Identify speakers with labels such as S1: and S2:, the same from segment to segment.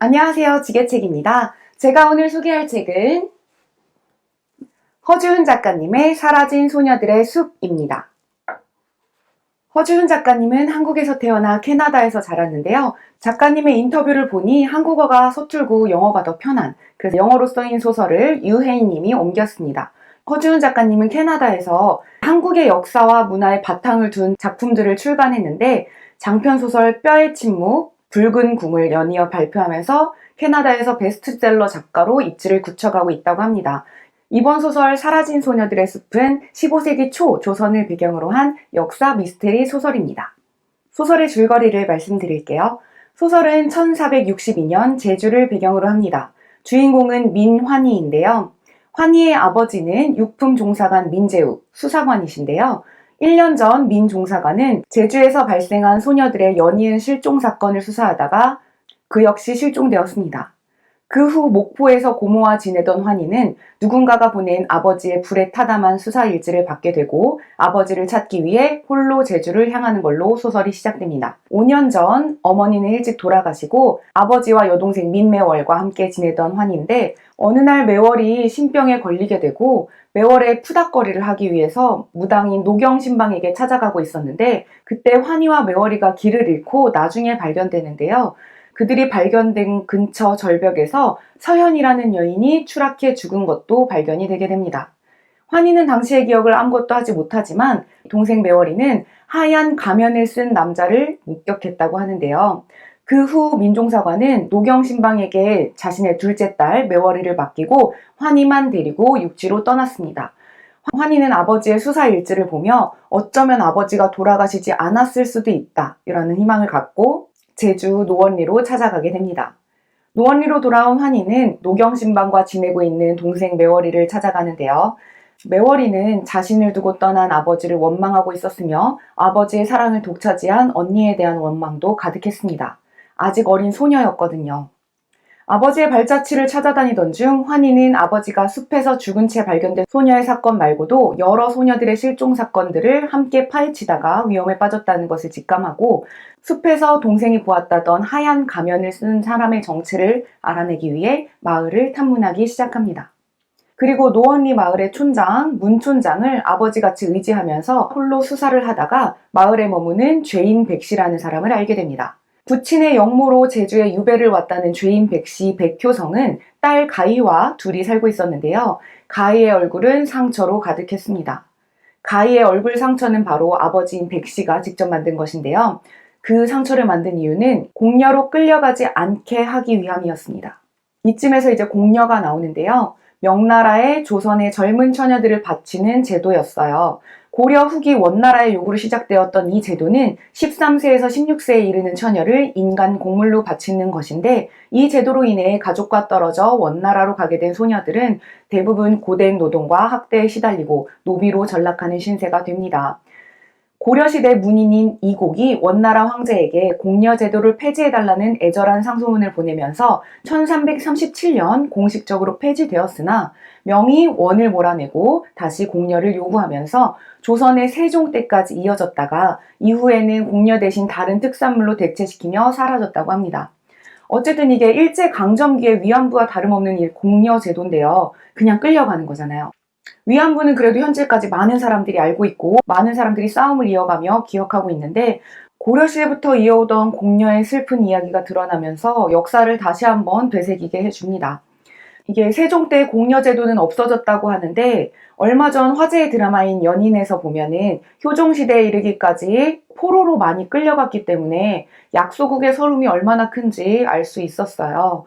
S1: 안녕하세요. 지게책입니다. 제가 오늘 소개할 책은 허주은 작가님의 사라진 소녀들의 숲입니다. 허주은 작가님은 한국에서 태어나 캐나다에서 자랐는데요. 작가님의 인터뷰를 보니 한국어가 서툴고 영어가 더 편한, 그래서 영어로 써인 소설을 유혜인 님이 옮겼습니다. 허주은 작가님은 캐나다에서 한국의 역사와 문화의 바탕을 둔 작품들을 출간했는데 장편소설 뼈의 침묵, 붉은 궁을 연이어 발표하면서 캐나다에서 베스트셀러 작가로 입지를 굳혀가고 있다고 합니다. 이번 소설 사라진 소녀들의 숲은 15세기 초 조선을 배경으로 한 역사 미스테리 소설입니다. 소설의 줄거리를 말씀드릴게요. 소설은 1462년 제주를 배경으로 합니다. 주인공은 민환희인데요. 환희의 아버지는 육품 종사관 민재우, 수사관이신데요. 1년 전 민 종사관은 제주에서 발생한 소녀들의 연이은 실종 사건을 수사하다가 그 역시 실종되었습니다. 그 후 목포에서 고모와 지내던 환희는 누군가가 보낸 아버지의 불에 타담한 수사 일지를 받게 되고 아버지를 찾기 위해 홀로 제주를 향하는 걸로 소설이 시작됩니다. 5년 전 어머니는 일찍 돌아가시고 아버지와 여동생 민매월과 함께 지내던 환희인데 어느 날 매월이 신병에 걸리게 되고 매월의 푸닥거리를 하기 위해서 무당인 노경신방에게 찾아가고 있었는데 그때 환희와 매월이가 길을 잃고 나중에 발견되는데요. 그들이 발견된 근처 절벽에서 서현이라는 여인이 추락해 죽은 것도 발견이 되게 됩니다. 환희는 당시의 기억을 아무것도 하지 못하지만 동생 매월이는 하얀 가면을 쓴 남자를 목격했다고 하는데요. 그 후 민종사관은 노경신방에게 자신의 둘째 딸 매월이를 맡기고 환희만 데리고 육지로 떠났습니다. 환희는 아버지의 수사 일지를 보며 어쩌면 아버지가 돌아가시지 않았을 수도 있다 라는 희망을 갖고 제주 노원리로 찾아가게 됩니다. 노원리로 돌아온 환희는 노경신방과 지내고 있는 동생 매월이를 찾아가는데요. 매월이는 자신을 두고 떠난 아버지를 원망하고 있었으며 아버지의 사랑을 독차지한 언니에 대한 원망도 가득했습니다. 아직 어린 소녀였거든요. 아버지의 발자취를 찾아다니던 중 환희는 아버지가 숲에서 죽은 채 발견된 소녀의 사건 말고도 여러 소녀들의 실종 사건들을 함께 파헤치다가 위험에 빠졌다는 것을 직감하고 숲에서 동생이 보았다던 하얀 가면을 쓴 사람의 정체를 알아내기 위해 마을을 탐문하기 시작합니다. 그리고 노원리 마을의 촌장, 문촌장을 아버지같이 의지하면서 홀로 수사를 하다가 마을에 머무는 죄인 백씨라는 사람을 알게 됩니다. 부친의 영모로 제주에 유배를 왔다는 죄인 백씨 백효성은 딸 가희와 둘이 살고 있었는데요. 가희의 얼굴은 상처로 가득했습니다. 가희의 얼굴 상처는 바로 아버지인 백씨가 직접 만든 것인데요. 그 상처를 만든 이유는 공녀로 끌려가지 않게 하기 위함이었습니다. 이쯤에서 이제 공녀가 나오는데요. 명나라의 조선의 젊은 처녀들을 바치는 제도였어요. 고려 후기 원나라의 요구로 시작되었던 이 제도는 13세에서 16세에 이르는 처녀를 인간 공물로 바치는 것인데 이 제도로 인해 가족과 떨어져 원나라로 가게 된 소녀들은 대부분 고된 노동과 학대에 시달리고 노비로 전락하는 신세가 됩니다. 고려시대 문인인 이곡이 원나라 황제에게 공녀 제도를 폐지해달라는 애절한 상소문을 보내면서 1337년 공식적으로 폐지되었으나 명의 원을 몰아내고 다시 공녀를 요구하면서 조선의 세종 때까지 이어졌다가 이후에는 공녀 대신 다른 특산물로 대체시키며 사라졌다고 합니다. 어쨌든 이게 일제강점기의 위안부와 다름없는 이 공녀 제도인데요. 그냥 끌려가는 거잖아요. 위안부는 그래도 현재까지 많은 사람들이 알고 있고 많은 사람들이 싸움을 이어가며 기억하고 있는데 고려시대부터 이어오던 공녀의 슬픈 이야기가 드러나면서 역사를 다시 한번 되새기게 해줍니다. 이게 세종 때 공녀 제도는 없어졌다고 하는데 얼마 전 화제의 드라마인 연인에서 보면은 효종시대에 이르기까지 포로로 많이 끌려갔기 때문에 약소국의 서름이 얼마나 큰지 알 수 있었어요.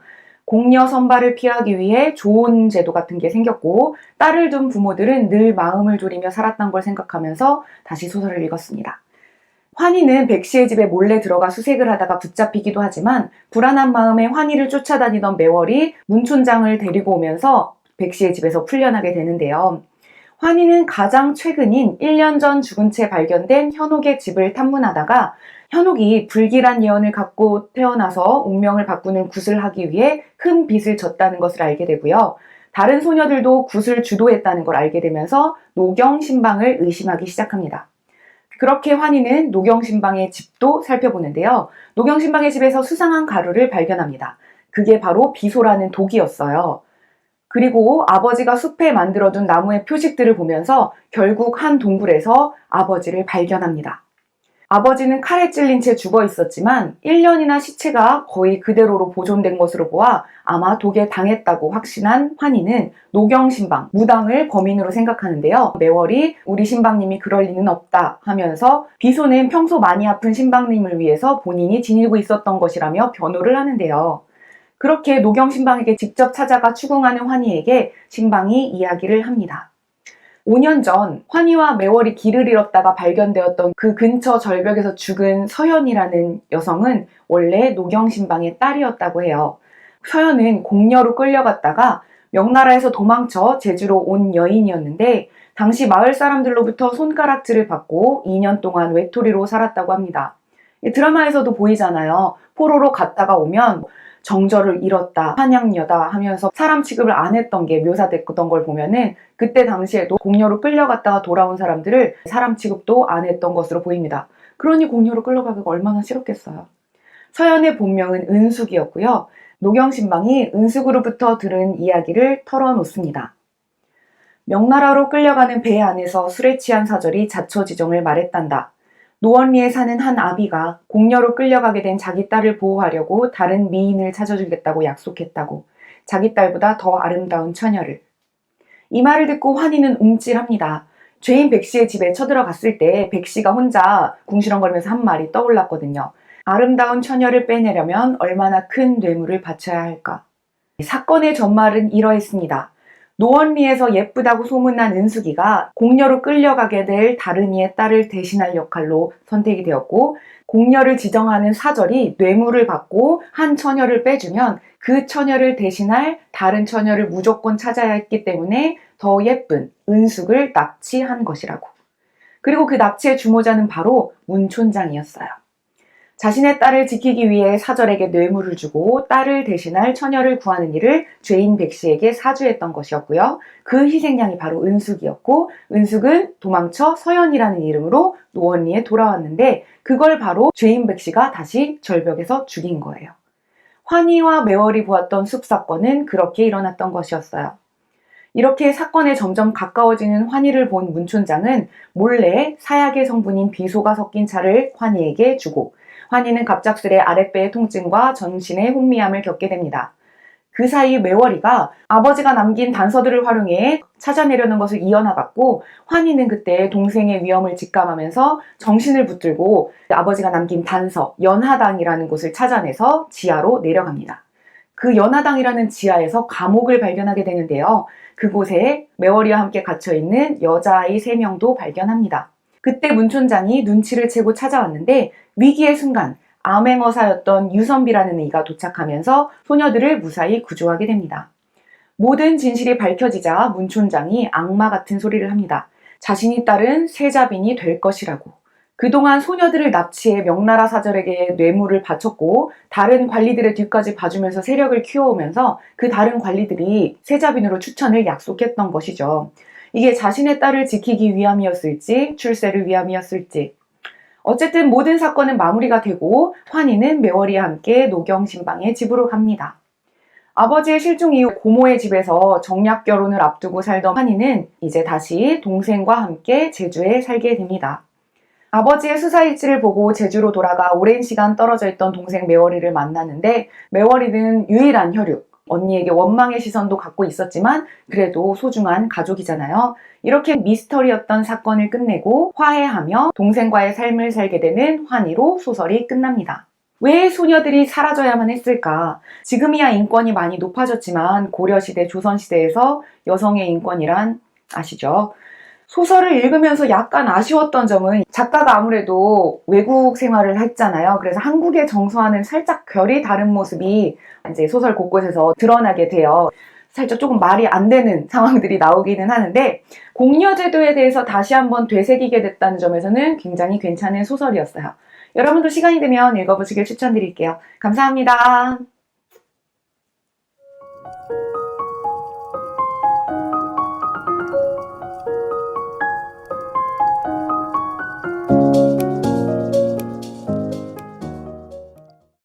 S1: 공녀 선발을 피하기 위해 좋은 제도 같은 게 생겼고 딸을 둔 부모들은 늘 마음을 졸이며 살았던 걸 생각하면서 다시 소설을 읽었습니다. 환희는 백씨의 집에 몰래 들어가 수색을 하다가 붙잡히기도 하지만 불안한 마음에 환희를 쫓아다니던 매월이 문촌장을 데리고 오면서 백씨의 집에서 풀려나게 되는데요. 환희는 가장 최근인 1년 전 죽은 채 발견된 현옥의 집을 탐문하다가 현옥이 불길한 예언을 갖고 태어나서 운명을 바꾸는 굿을 하기 위해 큰 빚을 졌다는 것을 알게 되고요. 다른 소녀들도 굿을 주도했다는 걸 알게 되면서 노경신방을 의심하기 시작합니다. 그렇게 환희는 노경신방의 집도 살펴보는데요. 노경신방의 집에서 수상한 가루를 발견합니다. 그게 바로 비소라는 독이었어요. 그리고 아버지가 숲에 만들어둔 나무의 표식들을 보면서 결국 한 동굴에서 아버지를 발견합니다. 아버지는 칼에 찔린 채 죽어 있었지만 1년이나 시체가 거의 그대로로 보존된 것으로 보아 아마 독에 당했다고 확신한 환희는 노경신방, 무당을 범인으로 생각하는데요. 매월이 우리 신방님이 그럴 리는 없다 하면서 비소는 평소 많이 아픈 신방님을 위해서 본인이 지니고 있었던 것이라며 변호를 하는데요. 그렇게 노경신방에게 직접 찾아가 추궁하는 환희에게 신방이 이야기를 합니다. 5년 전 환희와 매월이 길을 잃었다가 발견되었던 그 근처 절벽에서 죽은 서연이라는 여성은 원래 노경신방의 딸이었다고 해요. 서연은 공녀로 끌려갔다가 명나라에서 도망쳐 제주로 온 여인이었는데 당시 마을 사람들로부터 손가락질을 받고 2년 동안 외톨이로 살았다고 합니다. 드라마에서도 보이잖아요. 포로로 갔다가 오면 정절을 잃었다, 한양녀다 하면서 사람 취급을 안 했던 게 묘사됐던 걸 보면은 그때 당시에도 공녀로 끌려갔다가 돌아온 사람들을 사람 취급도 안 했던 것으로 보입니다. 그러니 공녀로 끌려가기가 얼마나 싫었겠어요. 서연의 본명은 은숙이었고요. 노경신방이 은숙으로부터 들은 이야기를 털어놓습니다. 명나라로 끌려가는 배 안에서 술에 취한 사절이 자초지종을 말했단다. 노원리에 사는 한 아비가 공녀로 끌려가게 된 자기 딸을 보호하려고 다른 미인을 찾아주겠다고 약속했다고. 자기 딸보다 더 아름다운 처녀를. 이 말을 듣고 환희는 움찔합니다. 죄인 백씨의 집에 쳐들어갔을 때 백씨가 혼자 궁시렁거리면서 한 말이 떠올랐거든요. 아름다운 처녀를 빼내려면 얼마나 큰 뇌물을 바쳐야 할까. 사건의 전말은 이러했습니다. 노원리에서 예쁘다고 소문난 은숙이가 공녀로 끌려가게 될 다른이의 딸을 대신할 역할로 선택이 되었고, 공녀를 지정하는 사절이 뇌물을 받고 한 처녀를 빼주면 그 처녀를 대신할 다른 처녀를 무조건 찾아야 했기 때문에 더 예쁜 은숙을 납치한 것이라고. 그리고 그 납치의 주모자는 바로 문촌장이었어요. 자신의 딸을 지키기 위해 사절에게 뇌물을 주고 딸을 대신할 처녀를 구하는 일을 죄인 백씨에게 사주했던 것이었고요. 그 희생양이 바로 은숙이었고, 은숙은 도망쳐 서연이라는 이름으로 노원리에 돌아왔는데 그걸 바로 죄인 백씨가 다시 절벽에서 죽인 거예요. 환희와 매월이 보았던 숲사건은 그렇게 일어났던 것이었어요. 이렇게 사건에 점점 가까워지는 환희를 본 문촌장은 몰래 사약의 성분인 비소가 섞인 차를 환희에게 주고, 환희는 갑작스레 아랫배의 통증과 전신의 혼미함을 겪게 됩니다. 그 사이 매월이가 아버지가 남긴 단서들을 활용해 찾아내려는 것을 이어나갔고, 환희는 그때 동생의 위험을 직감하면서 정신을 붙들고 아버지가 남긴 단서, 연하당이라는 곳을 찾아내서 지하로 내려갑니다. 그 연하당이라는 지하에서 감옥을 발견하게 되는데요. 그곳에 매월이와 함께 갇혀있는 여자아이 3명도 발견합니다. 그때 문촌장이 눈치를 채고 찾아왔는데 위기의 순간 암행어사였던 유선비라는 이가 도착하면서 소녀들을 무사히 구조하게 됩니다. 모든 진실이 밝혀지자 문촌장이 악마 같은 소리를 합니다. 자신이 딸은 세자빈이 될 것이라고. 그동안 소녀들을 납치해 명나라 사절에게 뇌물을 바쳤고 다른 관리들의 뒤까지 봐주면서 세력을 키워오면서 그 다른 관리들이 세자빈으로 추천을 약속했던 것이죠. 이게 자신의 딸을 지키기 위함이었을지 출세를 위함이었을지. 어쨌든 모든 사건은 마무리가 되고 환희는 매월이와 함께 노경신방의 집으로 갑니다. 아버지의 실종 이후 고모의 집에서 정략 결혼을 앞두고 살던 환희는 이제 다시 동생과 함께 제주에 살게 됩니다. 아버지의 수사일지를 보고 제주로 돌아가 오랜 시간 떨어져 있던 동생 매월이를 만나는데 매월이는 유일한 혈육, 언니에게 원망의 시선도 갖고 있었지만 그래도 소중한 가족이잖아요. 이렇게 미스터리였던 사건을 끝내고 화해하며 동생과의 삶을 살게 되는 환희로 소설이 끝납니다. 왜 소녀들이 사라져야만 했을까? 지금이야 인권이 많이 높아졌지만 고려시대, 조선시대에서 여성의 인권이란 아시죠? 소설을 읽으면서 약간 아쉬웠던 점은 작가가 아무래도 외국 생활을 했잖아요. 그래서 한국의 정서와는 살짝 결이 다른 모습이 이제 소설 곳곳에서 드러나게 돼요. 살짝 조금 말이 안 되는 상황들이 나오기는 하는데 공여제도에 대해서 다시 한번 되새기게 됐다는 점에서는 굉장히 괜찮은 소설이었어요. 여러분도 시간이 되면 읽어보시길 추천드릴게요. 감사합니다.